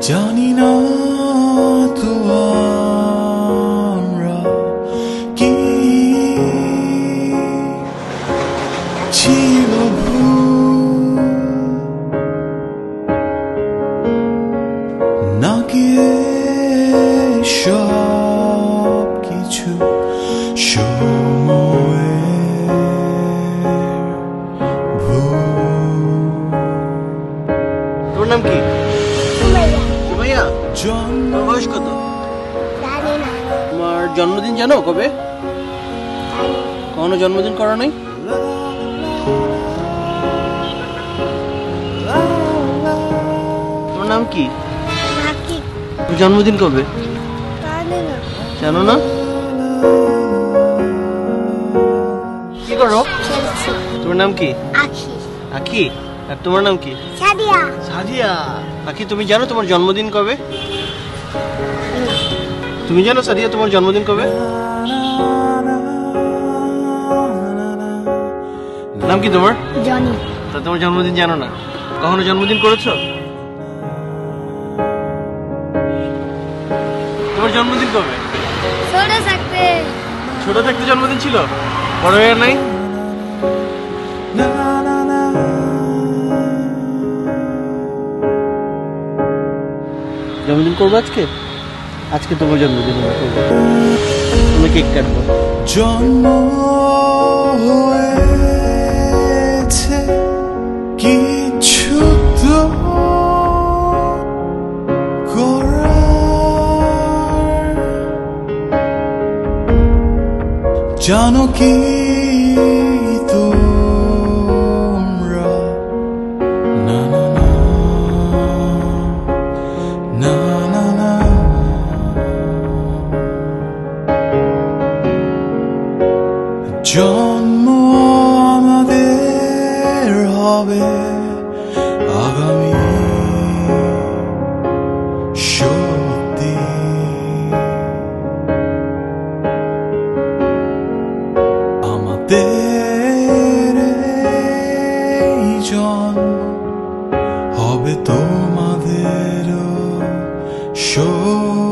জানি না তো আমরা কি ছিল নাকি সব কিছু তোর নাম কি? সুমাইয়া। তোমার বয়স কত? তোমার জন্মদিন জানো কবে? কখনো জন্মদিন করা নাই? তোমার নাম কি? জন্মদিন কবে জানো না? কি করো? তোমার নাম কি? আখি। আর তোমার নাম কি? সাদিয়া। সাদিয়া। আখি, তুমি জানো তোমার জন্মদিন কবে? তুমি জানো সাদিয়া তোমার জন্মদিন কবে? নাম কি তোমার? জনি। তা তোমার জন্মদিন জানো না? কখনো জন্মদিন করেছো? তোমার জন্মদিন কবে? ছোট থাকতে জন্মদিন ছিল, বড় হয়ে নাই? জন্মদিন করবো আজকে? আজকে তোমার জন্মদিন তুমি কেক কাটবো। জন্ম হয়েছে কিছু তো জানো কি তোমরা না না না না না জন্ম আমাদের হবে আগামী সত্যি আমাদের এই জন্ম হবে তোমাদেরও সত্যি।